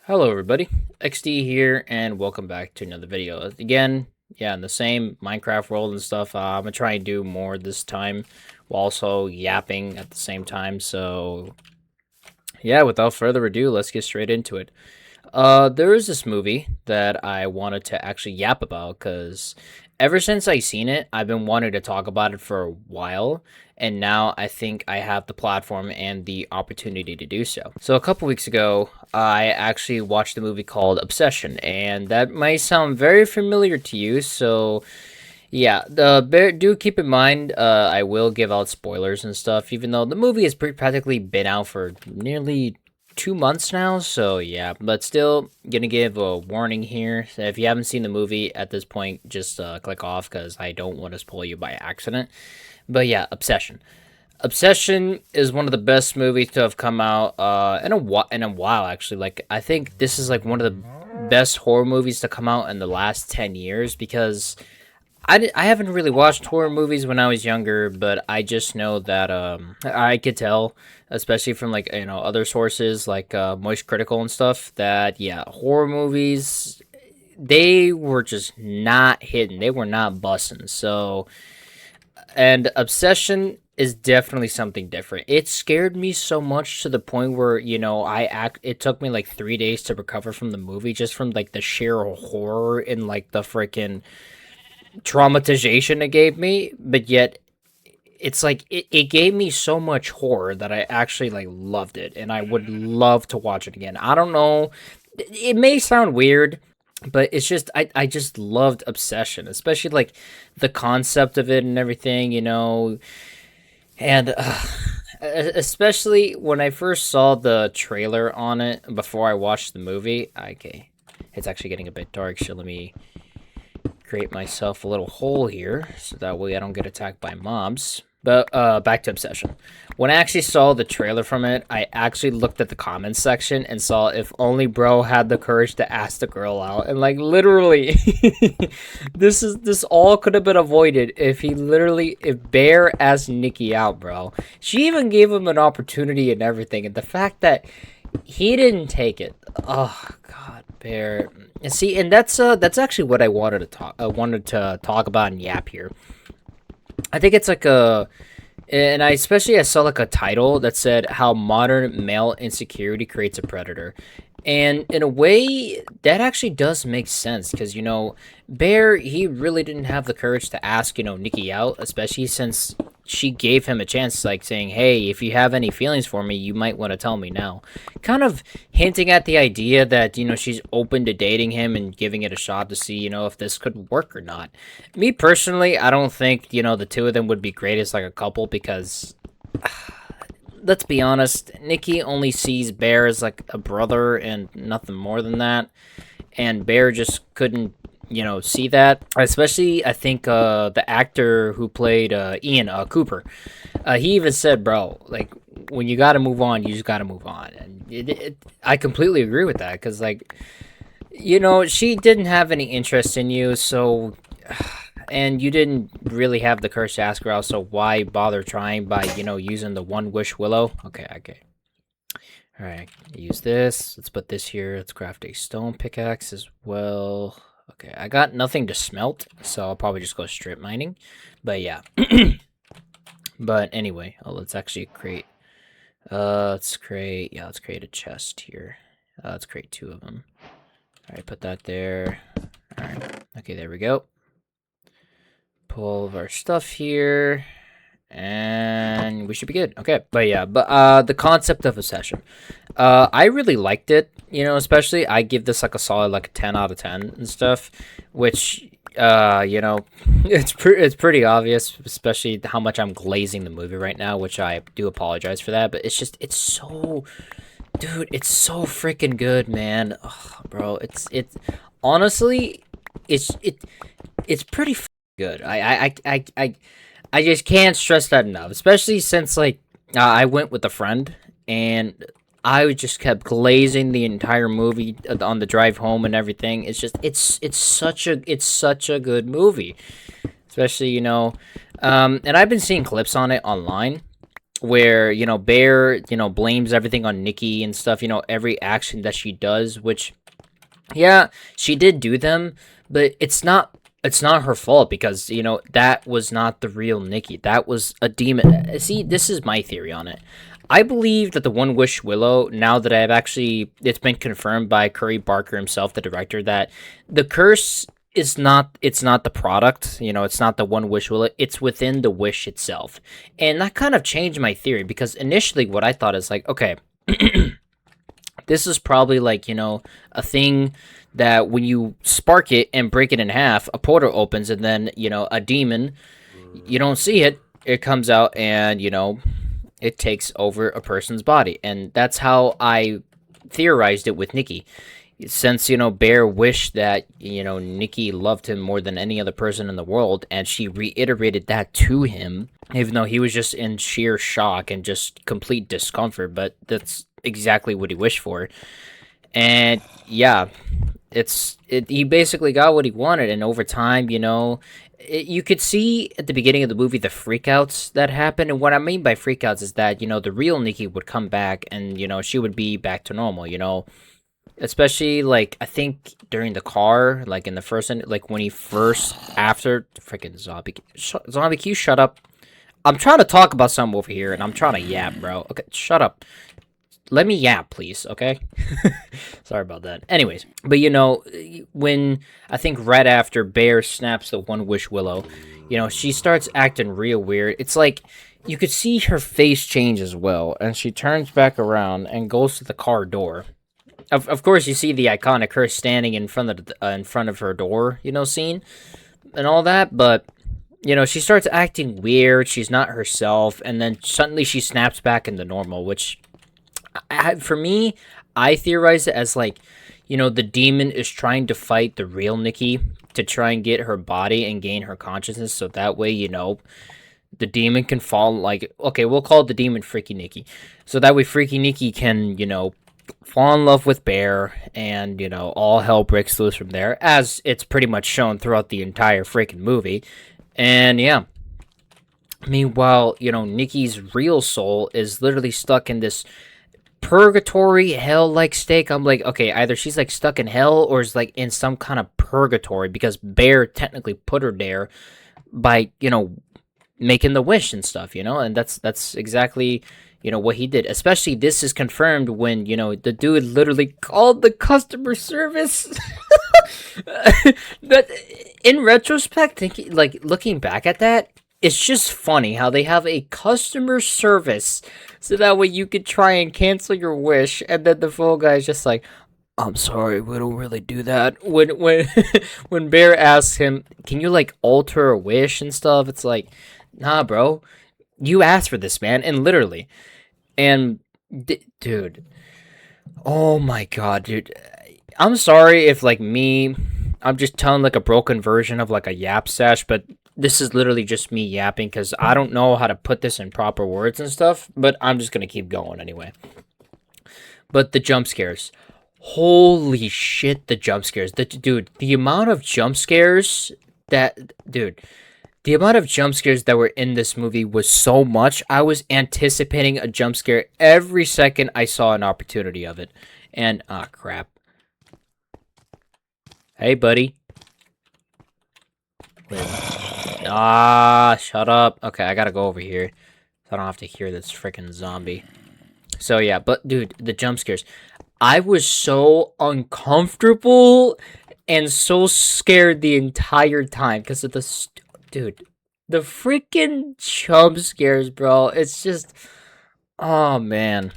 Hello everybody, XD here, and welcome back to another video. Again, yeah, in the same Minecraft world and stuff, I'm gonna try and do more this time, while also yapping at the same time, so yeah, without further ado, let's get straight into it. There is this movie that I wanted to actually yap about because ever since I seen it, I've been wanting to talk about it for a while, and now I think I have the platform and the opportunity to do so. So a couple weeks ago, I actually watched a movie called Obsession, and that might sound very familiar to you. So yeah, do keep in mind, I will give out spoilers and stuff, even though the movie has practically been out for nearly 2 months now. So yeah, but still gonna give a warning here. So if you haven't seen the movie at this point, just click off because I don't want to spoil you by accident. But yeah, Obsession. Obsession is one of the best movies to have come out in a while actually. Like I think this is like one of the best horror movies to come out in the last 10 years because I haven't really watched horror movies when I was younger, but I just know that I could tell, especially from like other sources like Moist Critical and stuff, that yeah, horror movies they were just not hitting, they were not bussing. So and Obsession is definitely something different. It scared me so much to the point where it took me like 3 days to recover from the movie just from like the sheer horror and like the freaking traumatization it gave me, but yet it's like it gave me so much horror that I actually like loved it and I would love to watch it again. I don't know. It may sound weird, but it's just I just loved Obsession, especially like the concept of it and everything. And especially when I first saw the trailer on it before I watched the movie. Okay, it's actually getting a bit dark, so let me create myself a little hole here so that way I don't get attacked by mobs. But back to Obsession. When I actually saw the trailer from it, I actually looked at the comments section and saw if only bro had the courage to ask the girl out. And like literally this all could have been avoided if Bear asked Nikki out, bro. She even gave him an opportunity and everything. And the fact that he didn't take it. Oh god, Bear. And see, and that's actually what I wanted to talk about and yap here. I think it's like I saw like a title that said how modern male insecurity creates a predator. And in a way, that actually does make sense because, Bear, he really didn't have the courage to ask, Nikki out, especially since she gave him a chance, like saying, hey, if you have any feelings for me, you might want to tell me now. Kind of hinting at the idea that, she's open to dating him and giving it a shot to see, if this could work or not. Me personally, I don't think, the two of them would be great as like a couple because let's be honest, Nikki only sees Bear as like a brother and nothing more than that. And Bear just couldn't, see that. Especially, I think the actor who played Ian Cooper, he even said, "Bro, like when you got to move on, you just got to move on." And I completely agree with that because, like, she didn't have any interest in you, so and you didn't really have the courage to ask her out, so why bother trying by, using the one wish willow? Okay. Alright, use this. Let's put this here. Let's craft a stone pickaxe as well. Okay, I got nothing to smelt, so I'll probably just go strip mining. But yeah. But anyway, let's actually create let's create a chest here. Let's create 2 of them. Alright, put that there. Alright. Okay, there we go. Pull all of our stuff here. And we should be good. Okay, but yeah, the concept of Obsession. I really liked it, especially I give this like a solid like a 10 out of 10 and stuff, which it's pretty obvious, especially how much I'm glazing the movie right now, which I do apologize for that, but it's so dude, it's so freaking good, man. Oh, bro, it's honestly it's pretty good. I just can't stress that enough, especially since like I went with a friend and I just kept glazing the entire movie on the drive home and everything. It's just it's such a good movie, especially and I've been seeing clips on it online, where Bear blames everything on Nikki and stuff. Every action that she does, which yeah, she did do them, but it's not her fault because that was not the real Nikki. That was a demon. See, this is my theory on it. I believe that the One Wish Willow, now that it's been confirmed by Curry Barker himself, the director, that the curse is not, it's not the product, it's not the One Wish Willow, it's within the wish itself. And that kind of changed my theory because initially what I thought is like, okay, this is probably like, a thing that when you spark it and break it in half, a portal opens and then, a demon, you don't see it, it comes out and, it takes over a person's body. And that's how I theorized it with Nikki. Since, Bear wished that, Nikki loved him more than any other person in the world, and she reiterated that to him, even though he was just in sheer shock and just complete discomfort, but that's exactly what he wished for. And yeah, he basically got what he wanted, and over time, you could see at the beginning of the movie the freakouts that happened. And what I mean by freakouts is that the real Nikki would come back, and she would be back to normal. Especially like I think during the car, like in the first, like when he first after freaking zombie, can you shut up? I'm trying to talk about something over here, and I'm trying to yap, bro. Okay, shut up. Let me yap, please, okay? Sorry about that. Anyways, but when I think right after Bear snaps the One Wish Willow, she starts acting real weird. It's like you could see her face change as well, and she turns back around and goes to the car door. Of course, you see the iconic her standing in front of her door, scene and all that, but she starts acting weird. She's not herself, and then suddenly she snaps back into normal, which for me, I theorize it as like, the demon is trying to fight the real Nikki to try and get her body and gain her consciousness, so that way, the demon can fall, like, okay, we'll call the demon Freaky Nikki, so that way Freaky Nikki can, fall in love with Bear, and, all hell breaks loose from there, as it's pretty much shown throughout the entire freaking movie, and yeah. Meanwhile, Nikki's real soul is literally stuck in this purgatory hell-like state. I'm like, okay, either she's like stuck in hell or is like in some kind of purgatory because Bear technically put her there by making the wish and stuff, and that's exactly what he did. Especially this is confirmed when the dude literally called the customer service. That in retrospect, like looking back at that, it's just funny how they have a customer service so that way you could try and cancel your wish, and then the phone guy is just like, I'm sorry, we don't really do that. When when Bear asks him, can you like alter a wish and stuff, it's like, nah, bro, you asked for this, man, and literally. And dude, oh my god, dude, I'm sorry if like I'm just telling like a broken version of like a yap sash, but this is literally just me yapping because I don't know how to put this in proper words and stuff, but I'm just gonna keep going anyway. But the jump scares, holy shit, the jump scares, dude, the amount of jump scares the amount of jump scares that were in this movie was so much. I was anticipating a jump scare every second I saw an opportunity of it. And, crap. Hey, buddy. Wait. Shut up. Okay, I gotta go over here, so I don't have to hear this freaking zombie. So, yeah, but, dude, the jump scares. I was so uncomfortable and so scared the entire time because of the... Dude, the freaking jump scares, bro. It's just, oh man,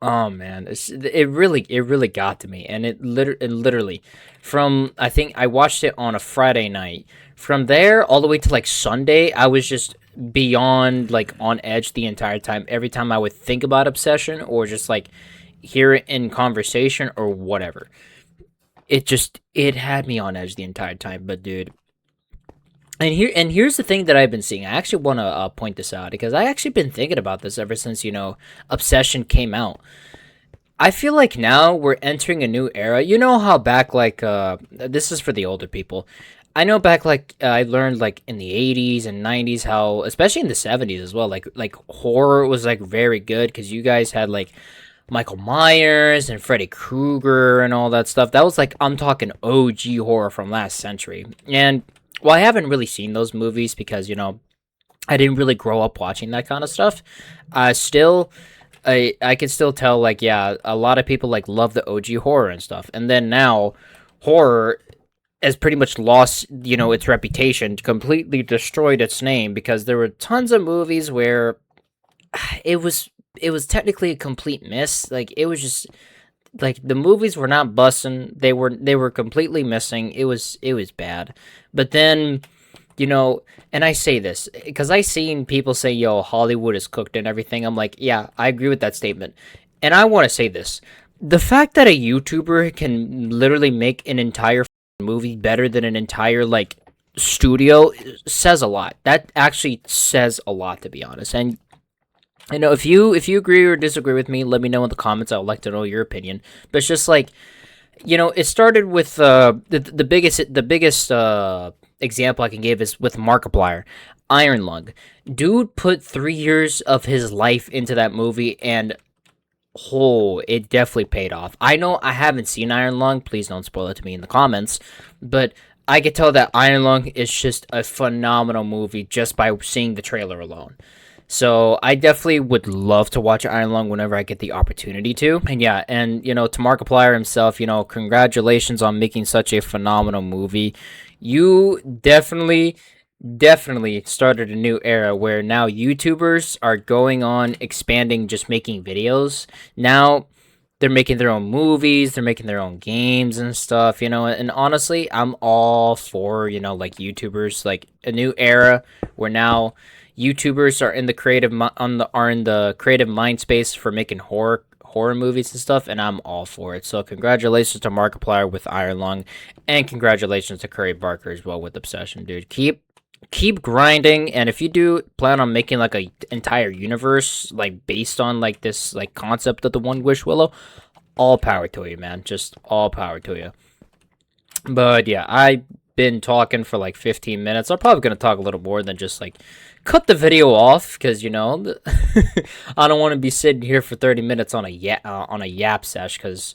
it really got to me, and it literally, from I think I watched it on a Friday night. From there all the way to like Sunday, I was just beyond like on edge the entire time. Every time I would think about Obsession or just like hear it in conversation or whatever, it had me on edge the entire time. But dude. And here's the thing that I've been seeing. I actually want to point this out because I actually been thinking about this ever since Obsession came out. I feel like now we're entering a new era. You know how back like this is for the older people. I know back like I learned like in the 80s and 90s how, especially in the 70s as well, like horror was like very good because you guys had like Michael Myers and Freddy Krueger and all that stuff. That was like, I'm talking OG horror from last century. And well, I haven't really seen those movies because, I didn't really grow up watching that kind of stuff. Still, I can still tell, like, yeah, a lot of people like love the OG horror and stuff. And then now, horror has pretty much lost, its reputation, completely destroyed its name because there were tons of movies where it was technically a complete miss. Like it was just like the movies were not bussing. They were completely missing. It was bad. But then, and I say this because I seen people say, "Yo, Hollywood is cooked and everything." I'm like, yeah, I agree with that statement. And I want to say this: the fact that a YouTuber can literally make an entire movie better than an entire like studio says a lot. That actually says a lot, to be honest. And if you agree or disagree with me, let me know in the comments. I would like to know your opinion. But it's just like, it started with the biggest example I can give is with Markiplier, Iron Lung. Dude put 3 years of his life into that movie, and it definitely paid off. I know I haven't seen Iron Lung. Please don't spoil it to me in the comments, but I could tell that Iron Lung is just a phenomenal movie just by seeing the trailer alone. So I definitely would love to watch Iron Lung whenever I get the opportunity to. And yeah, and to Markiplier himself, congratulations on making such a phenomenal movie. You definitely started a new era where now YouTubers are going on expanding just making videos. Now they're making their own movies, they're making their own games and stuff, and honestly, I'm all for, like YouTubers, like a new era where now YouTubers are in the creative mind space for making horror movies and stuff, and I'm all for it. So congratulations to Markiplier with Iron Lung, and congratulations to Curry Barker as well with Obsession, dude. Keep grinding, and if you do plan on making like a entire universe like based on like this like concept of the One Wish Willow, all power to you, man. Just all power to you. But yeah, I've been talking for like 15 minutes. I'm probably gonna talk a little more than just like cut the video off because I don't want to be sitting here for 30 minutes on a yap sesh because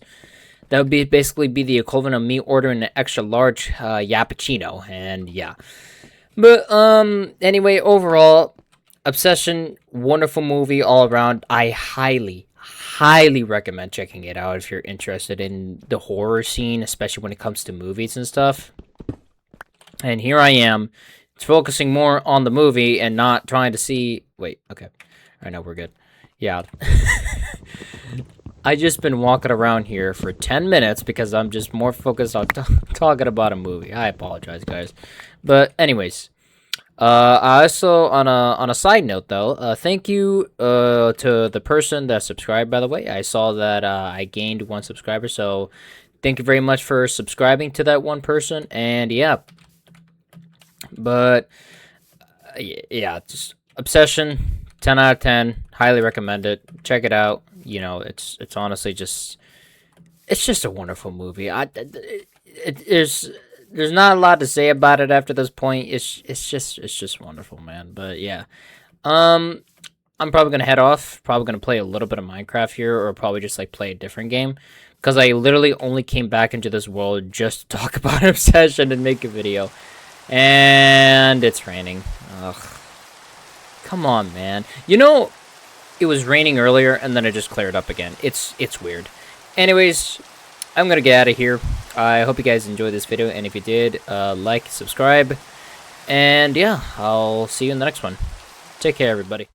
that would basically be the equivalent of me ordering an extra large yappuccino. And yeah, but anyway, overall, Obsession, wonderful movie all around. I highly recommend checking it out if you're interested in the horror scene, especially when it comes to movies and stuff. And here I am, focusing more on the movie and not trying to see. Wait, okay. I know we're good. Yeah. I just been walking around here for 10 minutes because I'm just more focused on talking about a movie. I apologize, guys. But anyways, also on a side note though, thank you to the person that subscribed, by the way. I saw that I gained 1 subscriber, so thank you very much for subscribing to that one person. And yeah, but yeah, just Obsession, 10 out of 10. Highly recommend it. Check it out. It's honestly it's just a wonderful movie. There's not a lot to say about it after this point. It's just wonderful, man. But yeah, I'm probably gonna head off. Probably gonna play a little bit of Minecraft here, or probably just like play a different game. Because I literally only came back into this world just to talk about Obsession and make a video. And it's raining. Ugh. Come on, man. It was raining earlier and then it just cleared up again. It's weird. Anyways, I'm gonna get out of here. I hope you guys enjoyed this video, and if you did, like, subscribe, and yeah, I'll see you in the next one. Take care, everybody.